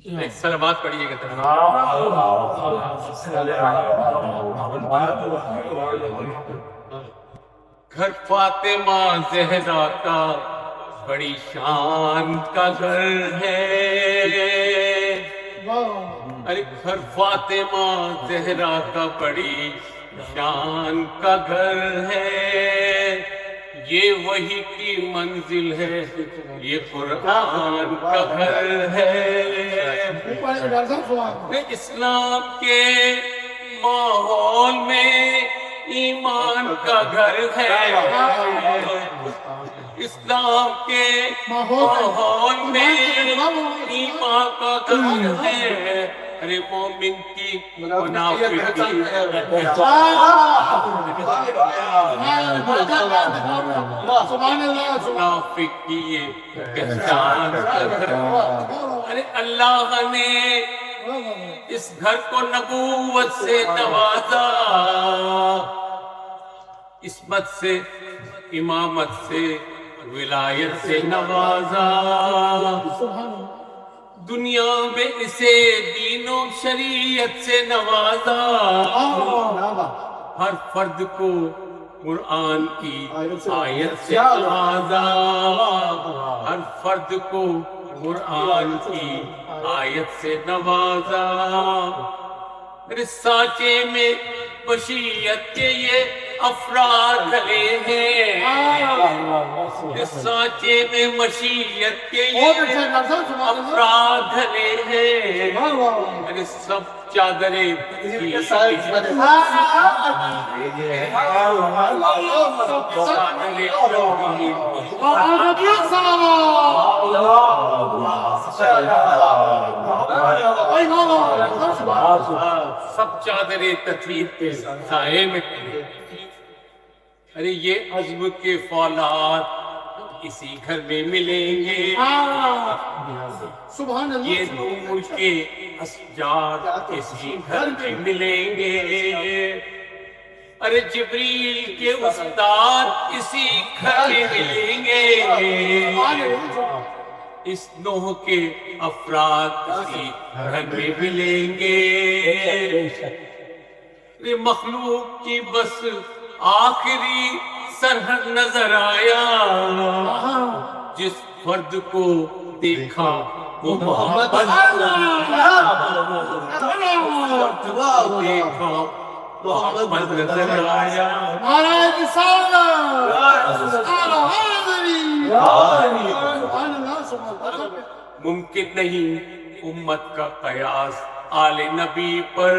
ایک سلوات پڑھیے گا گھر فاطمہ زہرا کا بڑی شان کا گھر ہے، ارے گھر فاطمہ زہرا کا بڑی شان کا گھر ہے، یہ وحی کی منزل ہے، یہ قرآن کا گھر ہے، اسلام کے ماحول میں ایمان کا گھر ہے، اسلام کے ماحول میں ایمان کا گھر ہے، ارے مومن کی منافق کی منافق کی یہ پہچان کا گھر، ارے اللہ نے اس گھر کو نبوت سے نوازا، عصمت سے، امامت سے، ولایت سے نوازا، دنیا میں اسے دین و شریعت سے نوازا، ہر فرد کو قرآن کی آیت سے نوازا، ہر فرد کو قرآن کی آیت سے نوازا، میرے سانچے میں بشیت کے یہ افراد ڈھلے ہیں، اس سانچے میں مشیت کے یہ افراد ڈھلے ہیں، ارے سب چادریں سب چادریں تطہیر کے سائے میں، ارے یہ عزم کے فولاد اسی گھر میں ملیں گے، یہ نور کے اشجار اسی گھر میں ملیں گے، ارے جبریل کے استاد اسی گھر میں ملیں گے، اس نوح کے افراد اسی گھر میں ملیں گے، ارے مخلوق کی بس آخری سرحد نظر آیا، جس فرد کو دیکھا وہ محمد دیکھا محمد نظر آیا، ممکن نہیں امت کا قیاس آل نبی پر،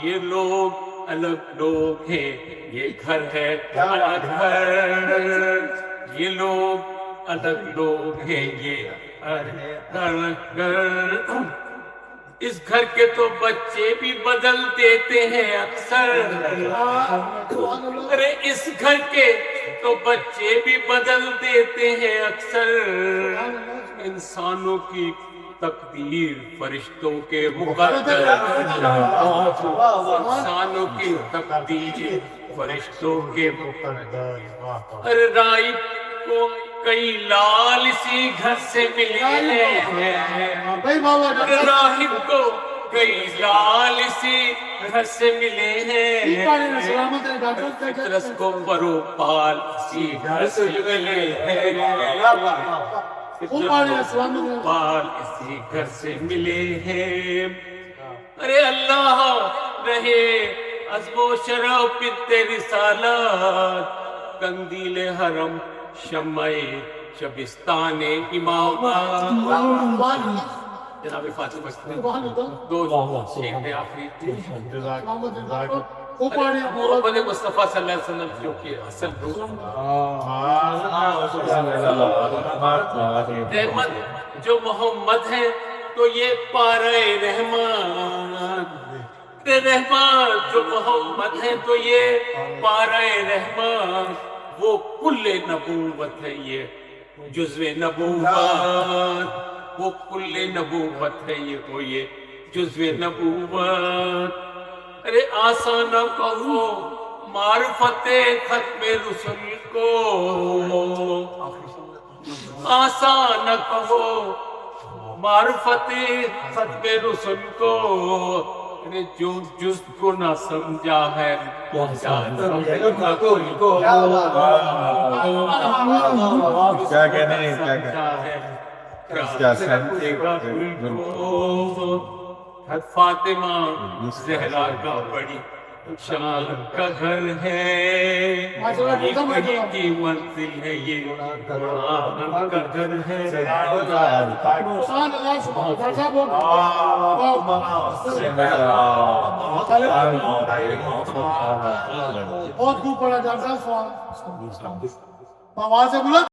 یہ لوگ الگ لوگ ہیں، یہ گھر ہے الگ گھر، یہ لوگ الگ لوگ ہیں، یہ الگ گھر، اس گھر کے تو بچے بھی بدل دیتے ہیں اکثر، ارے اس گھر کے تو بچے بھی بدل دیتے ہیں اکثر، انسانوں کی تقدیر فرشتوں کے مقدر، انسانوں کی تقدیر فرشتوں کے مقدر، ارے رائب کو کئی لال اسی گھر سے ملے ہیں، راہب کو کئی لال اسی گھر سے ملے ہیں، فطرت کو پرو پال اسی گھر سے ملے ہیں، پال اسی گھر سے ملے ہیں، ارے اللہ رہے عزم و شرف پت رسالت، قندیل حرم شمع شبستان امامات، جناب فاطمہ دو شیخ ہیں آخری، محمد مصطفیٰ صلی اللہ علیہ وسلم جو کہ اصل روح، رحمت جو محمد ہے تو یہ پارہ رحمت، رحمت جو محمد ہے تو یہ پارہ رحمت، وہ کل نبوت ہے، یہ جزو نبوت، وہ کل نبوت ہے، یہ جزو نبوت، ارے آسان نہ کہو معرفت ختم رسل کو، آسان نہ کہو معرفت ختم رسل کو جو جز کو نہ سمجھا ہے کیا کہنے ہیں کیا سمجھے گا فاطمہ زہرا کا بڑی شان کا گھر ہے یہی کی منزل ہے یہ قرآن کا گھر ہے بہت خوب پڑھا ڈاکٹر صاحب آواز ہے بلند